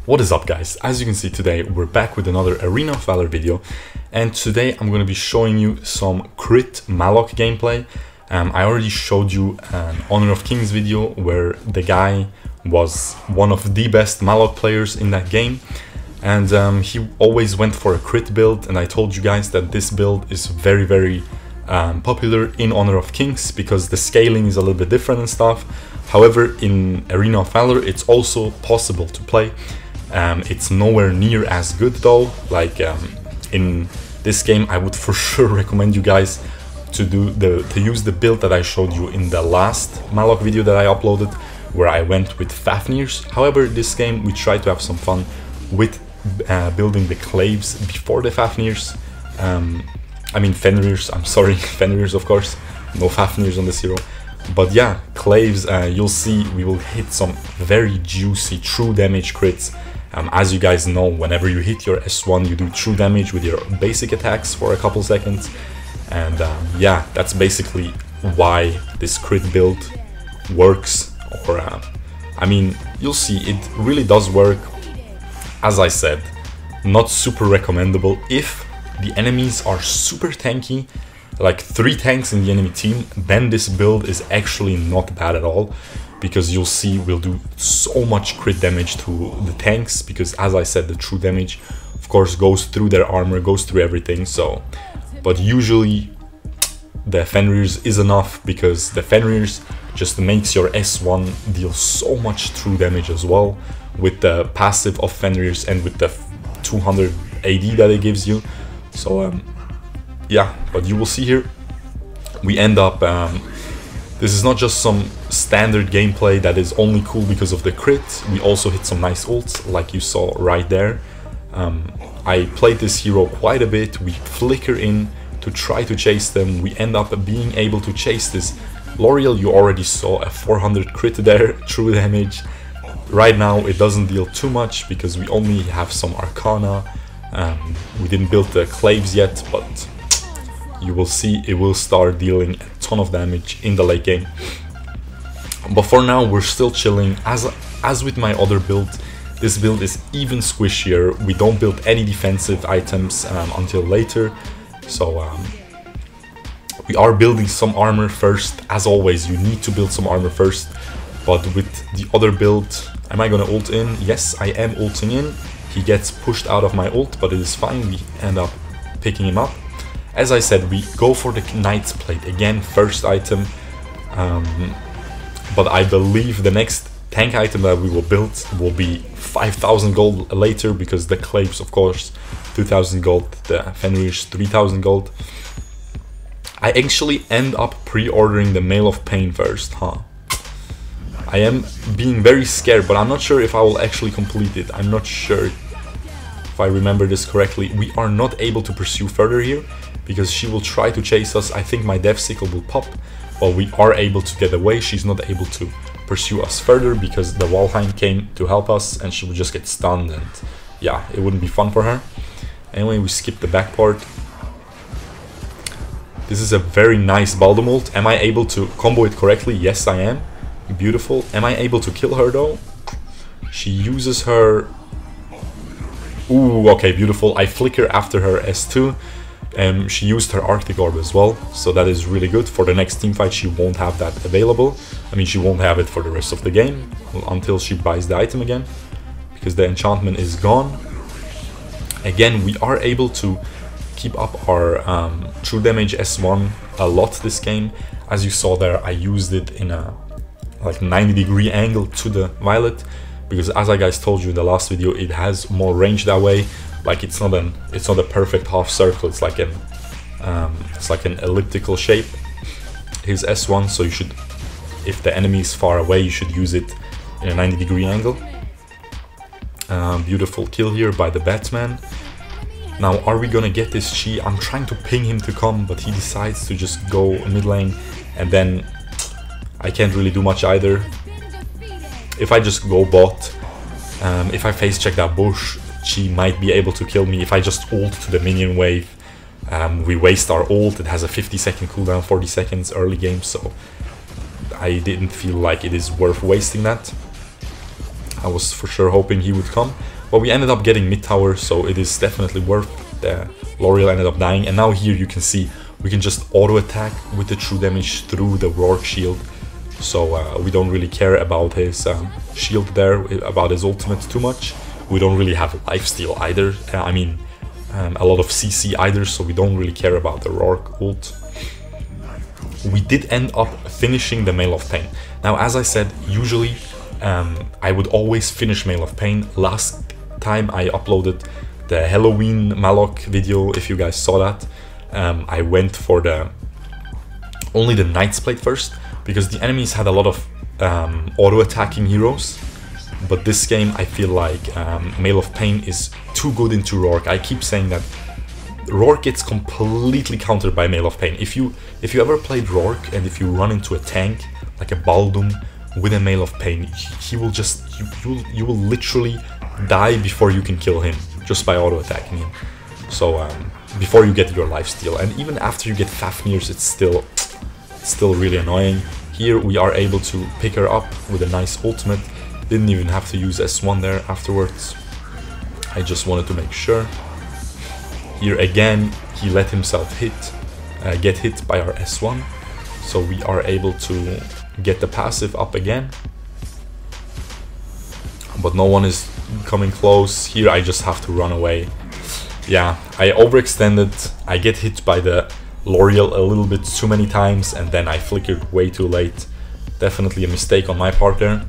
What is up, guys? As you can see, today we're back with another Arena of Valor video, and today I'm going to be showing you some crit Maloch gameplay. I already showed you an Honor of Kings video where the guy was one of the best Maloch players in that game, and he always went for a crit build, and I told you guys that this build is very popular in Honor of Kings because the scaling is a little bit different and stuff. However, in Arena of Valor it's also possible to play. It's nowhere near as good though. Like in this game, I would for sure recommend you guys to use the build that I showed you in the last Maloch video that I uploaded, where I went with Fafnirs. However, this game we tried to have some fun with building the claves before the Fafnirs. I mean Fenrirs, I'm sorry, Fenrirs of course, no Fafnirs on this hero. But yeah, claves, you'll see we will hit some very juicy true damage crits. As you guys know, whenever you hit your S1, you do true damage with your basic attacks for a couple seconds. And yeah, that's basically why this crit build works. Or I mean, you'll see it really does work. As I said, not super recommendable if the enemies are super tanky, like 3 tanks in the enemy team. Then this build is actually not bad at all, because you'll see we'll do so much crit damage to the tanks, because as I said, the true damage of course goes through their armor, goes through everything. So but usually the Fenrirs is enough, because the Fenrirs just makes your S1 deal so much true damage as well with the passive of Fenrirs and with the 200 AD that it gives you. So yeah, but you will see here we end up this is not just some standard gameplay that is only cool because of the crit. We also hit some nice ults like you saw right there. I played this hero quite a bit. We flicker in to try to chase them. We end up being able to chase this Lorel. You already saw a 400 crit there, true damage. Right now it doesn't deal too much because we only have some Arcana. We didn't build the claves yet, but you will see it will start dealing a ton of damage in the late game. But for now we're still chilling. As with my other build, this build is even squishier. We don't build any defensive items until later. So we are building some armor first. As always, you need to build some armor first. But with the other build, am I gonna ult in? Yes, I am ulting in. He gets pushed out of my ult, but it is fine. We end up picking him up. As I said, we go for the Knight's Plate again, first item. But I believe the next tank item that we will build will be 5,000 gold later, because the claves, of course, 2,000 gold, the Fenrirs 3,000 gold. I actually end up pre-ordering the Mail of Pain first, huh? I am being very scared, but I'm not sure if I will actually complete it. I'm not sure if I remember this correctly. We are not able to pursue further here because she will try to chase us. I think my Death Sickle will pop, but we are able to get away. She's not able to pursue us further because the Walheim came to help us, and she would just get stunned, and yeah, it wouldn't be fun for her. Anyway, we skip the back part. This is a very nice Baldum ult. Am I able to combo it correctly? Yes, I am. Beautiful. Am I able to kill her though? She uses her... Ooh, okay, beautiful. I flicker after her S2. She used her Arctic Orb as well, so that is really good. For the next team fight she won't have that available. I mean, she won't have it for the rest of the game until she buys the item again, because the enchantment is gone. Again, we are able to keep up our true damage S1 a lot this game. As you saw there, I used it in a like 90-degree angle to the Violet, because as I guys told you in the last video, it has more range that way. Like it's not a perfect half circle. It's like an elliptical shape, his S1. So you should, if the enemy is far away, you should use it in a 90-degree angle. Beautiful kill here by the Batman. Now, are we gonna get this Chi? I'm trying to ping him to come, but he decides to just go mid lane, and then I can't really do much either. If I just go bot, if I face check that bush, she might be able to kill me. If I just ult to the minion wave, we waste our ult. It has a 50-second cooldown, 40 seconds early game, so I didn't feel like it is worth wasting that. I was for sure hoping he would come, but we ended up getting mid tower, so it is definitely worth. Lorel ended up dying, and now here you can see we can just auto attack with the true damage through the Rourke shield. So we don't really care about his shield there, about his ultimate too much. We don't really have lifesteal either, I mean a lot of CC either, so we don't really care about the Rourke ult. We did end up finishing the Mail of Pain. Now, as I said, usually I would always finish Mail of Pain. Last time I uploaded the Halloween Maloch video, if you guys saw that, I went for only the Knight's Plate first, because the enemies had a lot of auto-attacking heroes. But this game, I feel like Mail of Pain is too good into Rourke. I keep saying that Rourke gets completely countered by Mail of Pain. If you ever played Rourke and if you run into a tank like a Baldum with a Mail of Pain, he will just you will literally die before you can kill him just by auto attacking him. So before you get your lifesteal, and even after you get Fafnir's, it's still really annoying. Here we are able to pick her up with a nice ultimate. Didn't even have to use S1 there afterwards. I just wanted to make sure. Here again, he let himself get hit by our S1. So we are able to get the passive up again. But no one is coming close. Here I just have to run away. Yeah, I overextended. I get hit by the Lorel a little bit too many times, and then I flickered way too late. Definitely a mistake on my part there.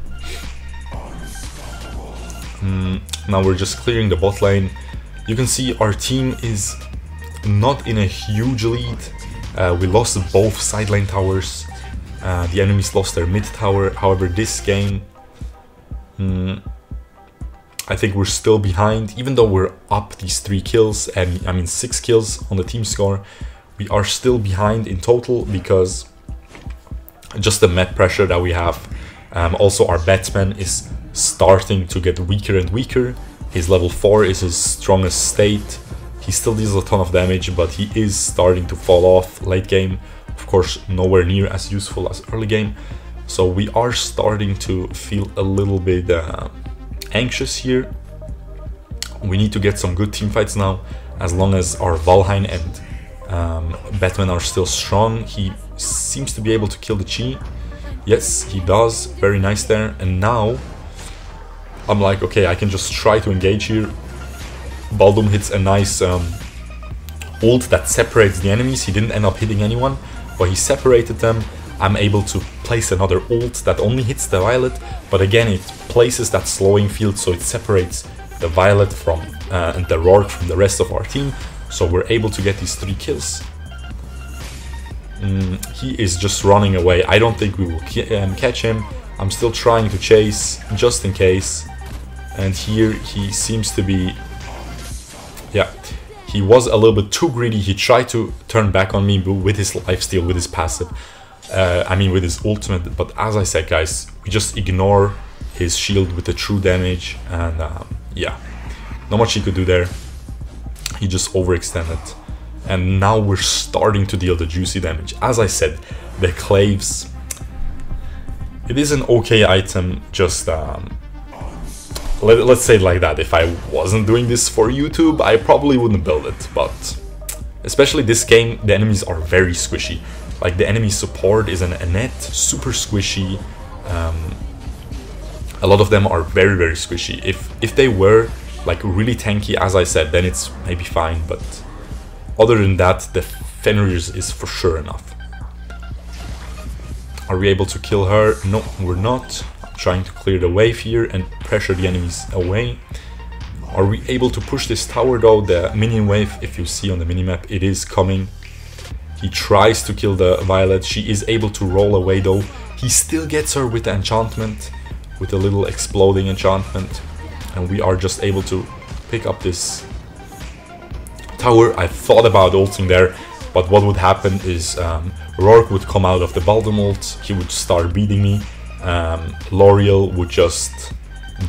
Now we're just clearing the bot lane. You can see our team is not in a huge lead. We lost both side lane towers. The enemies lost their mid tower. However, this game, I think we're still behind. Even though we're up these 3 kills, and I mean 6 kills on the team score, we are still behind in total because just the map pressure that we have. Also, our batsman is starting to get weaker and weaker. His level 4 is his strongest state. He still deals a ton of damage, but he is starting to fall off late game. Of course, nowhere near as useful as early game. So we are starting to feel a little bit anxious here. We need to get some good team fights now. As long as our Valheim and Batman are still strong, he seems to be able to kill the Chi. Yes, he does. Very nice there. And now I'm like, okay, I can just try to engage here. Baldum hits a nice ult that separates the enemies. He didn't end up hitting anyone, but he separated them. I'm able to place another ult that only hits the Violet, but again it places that slowing field, so it separates the Violet from and the Rourke from the rest of our team. So we're able to get these 3 kills. He is just running away. I don't think we will catch him. I'm still trying to chase just in case. And here he seems to be, yeah, he was a little bit too greedy. He tried to turn back on me with his lifesteal, with his passive, I mean with his ultimate. But as I said, guys, we just ignore his shield with the true damage, and yeah, not much he could do there. He just overextended, and now we're starting to deal the juicy damage. As I said, the claves, it is an okay item, just let's say it like that. If I wasn't doing this for YouTube, I probably wouldn't build it, but especially this game, the enemies are very squishy. Like the enemy support is an Annette, super squishy. A lot of them are very, very squishy. If they were like really tanky, as I said, then it's maybe fine, but other than that, the Fenrir's is for sure enough. Are we able to kill her? No, we're not. I'm trying to clear the wave here and pressure the enemies away. Are we able to push this tower though? The minion wave, if you see on the minimap, it is coming. He tries to kill the Violet. She is able to roll away though. He still gets her with the enchantment, with a little exploding enchantment. And we are just able to pick up this tower. I thought about ulting there, but what would happen is Rourke would come out of the Baldum ult, he would start beating me. Lorel would just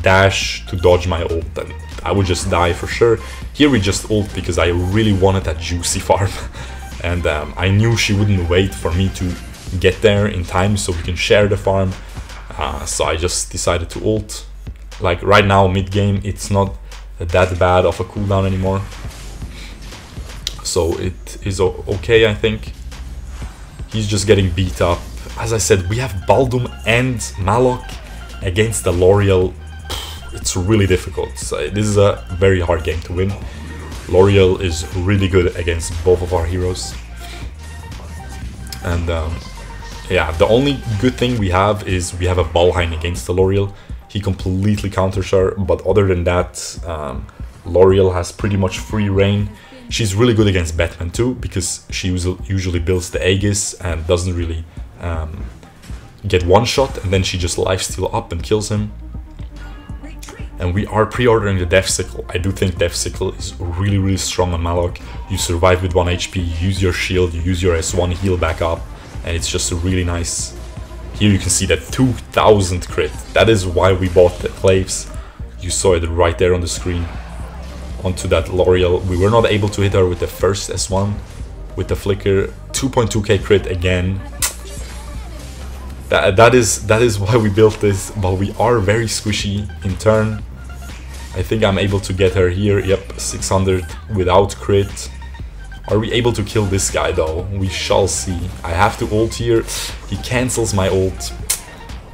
dash to dodge my ult, and I would just die for sure. Here we just ult because I really wanted that juicy farm. And I knew she wouldn't wait for me to get there in time so we can share the farm. So I just decided to ult. Like right now, mid-game, it's not that bad of a cooldown anymore. So it is okay, I think. He's just getting beat up. As I said, we have Baldum and Maloch against the Lorel. It's really difficult. So this is a very hard game to win. Lorel is really good against both of our heroes. And yeah, the only good thing we have is we have a Valheim against the Lorel. He completely counters her, but other than that, Lorel has pretty much free reign. She's really good against Batman too, because she usually builds the Aegis and doesn't really get one shot, and then she just lifesteal up and kills him. And we are pre-ordering the Death Sickle. I do think Death Sickle is really, really strong on Maloch. You survive with 1 HP, you use your shield, you use your S1, heal back up, and it's just really nice. Here you can see that 2000 crit. That is why we bought the Claves. You saw it right there on the screen. Onto that Lorel. We were not able to hit her with the first S1 with the flicker. 2.2k crit again. That is why we built this, but we are very squishy in turn. I think I'm able to get her here. Yep, 600 without crit. Are we able to kill this guy though? We shall see. I have to ult here. He cancels my ult.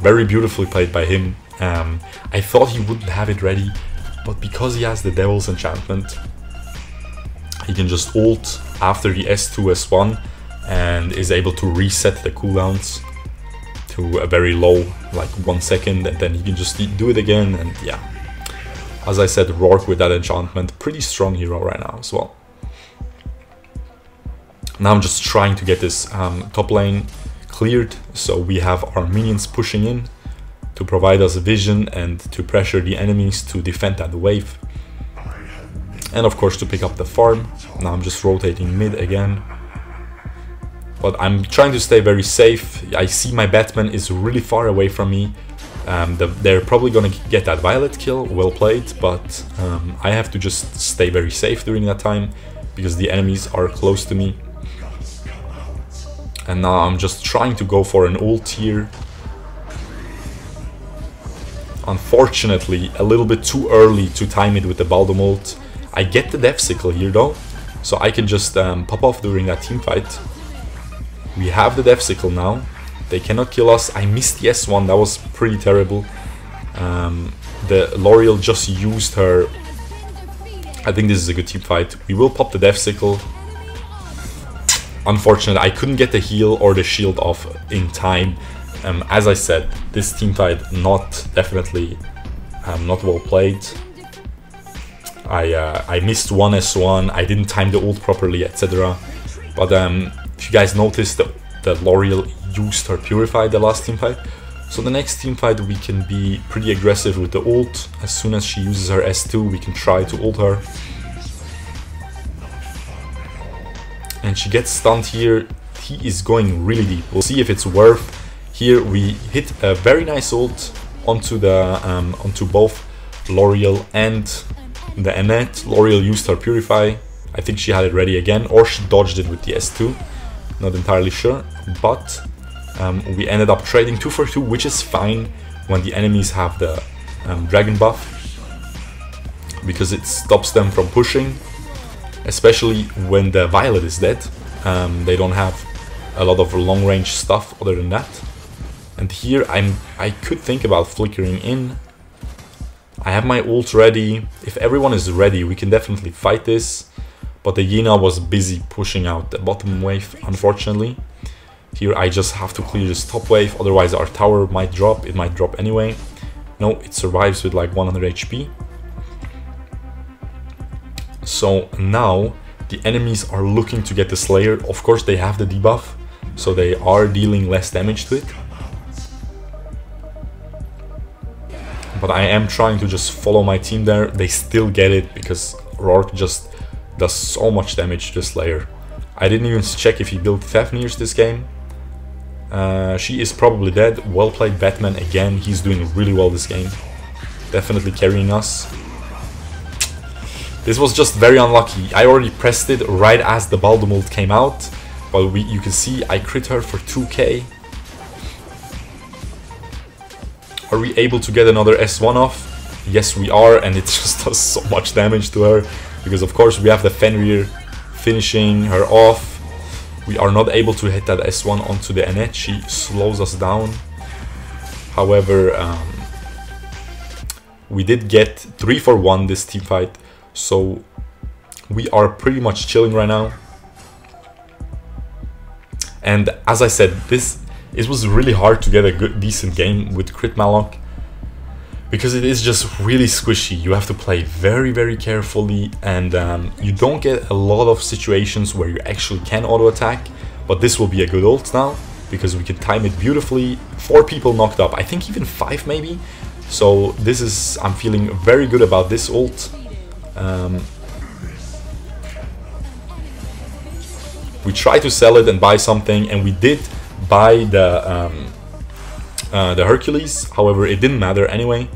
Very beautifully played by him. I thought he wouldn't have it ready, but because he has the Devil's Enchantment, he can just ult after the S2, S1 and is able to reset the cooldowns to a very low, like 1 second, and then he can just do it again. And yeah, as I said, Rourke with that enchantment, pretty strong hero right now as well. Now I'm just trying to get this top lane cleared, so we have our minions pushing in to provide us vision and to pressure the enemies to defend that wave, and of course to pick up the farm. Now I'm just rotating mid again, but I'm trying to stay very safe. I see my Batman is really far away from me. They're probably gonna get that Violet kill, well played, but I have to just stay very safe during that time because the enemies are close to me. And now I'm just trying to go for an ult here. Unfortunately, a little bit too early to time it with the Baldum ult. I get the Death Sickle here though, so I can just pop off during that team fight. We have the Death Sickle now. They cannot kill us. I missed the S1, that was pretty terrible. The Lorel just used her. I think this is a good team fight. We will pop the Death Sickle. Unfortunately, I couldn't get the heal or the shield off in time. As I said, this team fight definitely not well played. I missed one S1, I didn't time the ult properly, etc. But if you guys noticed that Lorel used her Purify the last team fight, so the next team fight we can be pretty aggressive with the ult. As soon as she uses her S2, we can try to ult her. And she gets stunned here. He is going really deep. We'll see if it's worth. Here we hit a very nice ult onto the onto both Lorel and the Annette. Lorel used her Purify. I think she had it ready again, or she dodged it with the S2. Not entirely sure, but we ended up trading 2 for 2, which is fine when the enemies have the dragon buff, because it stops them from pushing, especially when the Violet is dead. They don't have a lot of long range stuff other than that. And here I could think about flickering in. I have my ult ready. If everyone is ready, we can definitely fight this. But the Yina was busy pushing out the bottom wave, unfortunately. Here I just have to clear this top wave, otherwise our tower might drop. It might drop anyway. No, it survives with like 100 HP. So now the enemies are looking to get the Slayer. Of course they have the debuff, so they are dealing less damage to it. But I am trying to just follow my team there. They still get it because Rourke just does so much damage to the Slayer. I didn't even check if he built Fafnirs this game. She is probably dead. Well played Batman again. He's doing really well this game. Definitely carrying us. This was just very unlucky. I already pressed it right as the Baldum ult came out. But you can see I crit her for 2k. Are we able to get another S1 off? Yes, we are, and it just does so much damage to her, because of course we have the Fenrir finishing her off. We are not able to hit that S1 onto the Annette. She slows us down. However, we did get 3 for 1 this team fight, so we are pretty much chilling right now. And as I said, it was really hard to get a decent game with Crit Maloch, because it is just really squishy. You have to play very, very carefully, and you don't get a lot of situations where you actually can auto attack. But this will be a good ult now, because we can time it beautifully. 4 people knocked up, I think even 5 maybe. So this is, I'm feeling very good about this ult. We tried to sell it and buy something, and we did buy the Hercules. However, it didn't matter anyway.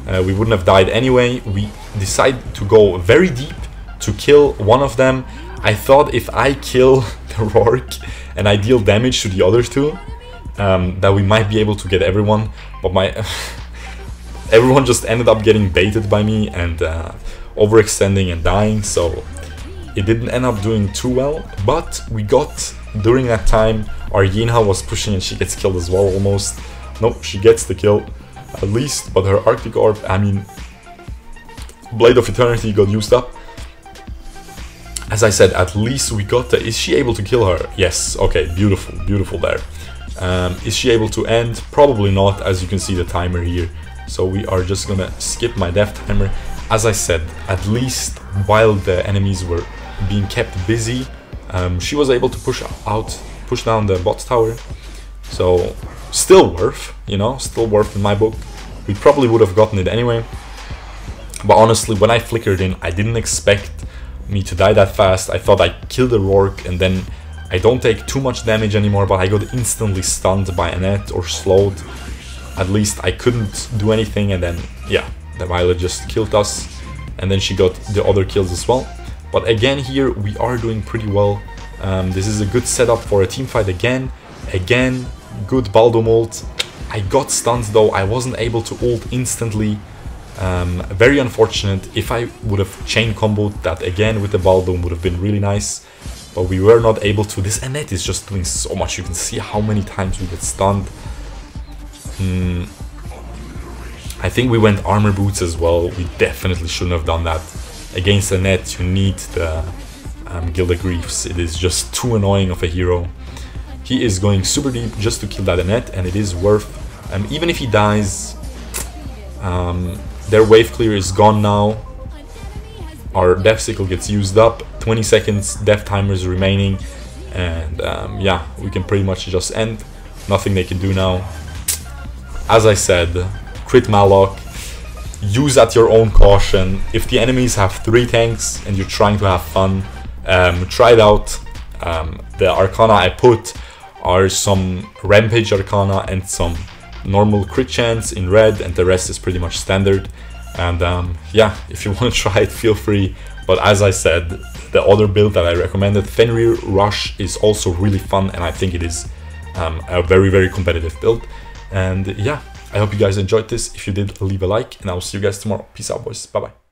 We wouldn't have died anyway. We decided to go very deep to kill one of them. I thought if I kill the Rourke and I deal damage to the other 2, that we might be able to get everyone. But everyone just ended up getting baited by me and overextending and dying. So it didn't end up doing too well. But we got, during that time, our Yinha was pushing and she gets killed as well almost. Nope, she gets the kill at least, but her Arctic Orb, I mean, Blade of Eternity got used up. As I said, at least we got the... Is she able to kill her? Yes, okay, beautiful, beautiful there. Is she able to end? Probably not, as you can see the timer here. So we are just gonna skip my death timer. As I said, at least while the enemies were being kept busy, she was able to push down the bot tower. So still worth, you know, still worth in my book. We probably would have gotten it anyway. But honestly, when I flickered in, I didn't expect me to die that fast. I thought I killed the Rourke and then I don't take too much damage anymore, but I got instantly stunned by Annette or slowed. At least I couldn't do anything, and then, yeah, the Violet just killed us. And then she got the other kills as well. But again, here we are doing pretty well. This is a good setup for a team fight again. Again, good Baldom ult. I got stunned though, I wasn't able to ult instantly. Very unfortunate. If I would have chain comboed that again with the Baldom, would have been really nice. But we were not able to. This Annette is just doing so much. You can see how many times we get stunned. I think we went armor boots as well. We definitely shouldn't have done that. Against Annette, you need the Gilded Griefs. It is just too annoying of a hero. He is going super deep just to kill that Annette, and it is worth. Even if he dies, their wave clear is gone now. Our death sickle gets used up. 20 seconds death timers remaining, and yeah, we can pretty much just end. Nothing they can do now. As I said, Crit Maloch, use at your own caution. If the enemies have 3 tanks and you're trying to have fun, try it out. The Arcana I put are some Rampage Arcana and some normal crit chance in red, and the rest is pretty much standard. And yeah, if you want to try it, feel free. But as I said, the other build that I recommended, Fenrir Rush, is also really fun, and I think it is a very, very competitive build. And yeah, I hope you guys enjoyed this. If you did, leave a like, and I will see you guys tomorrow. Peace out, boys. Bye bye.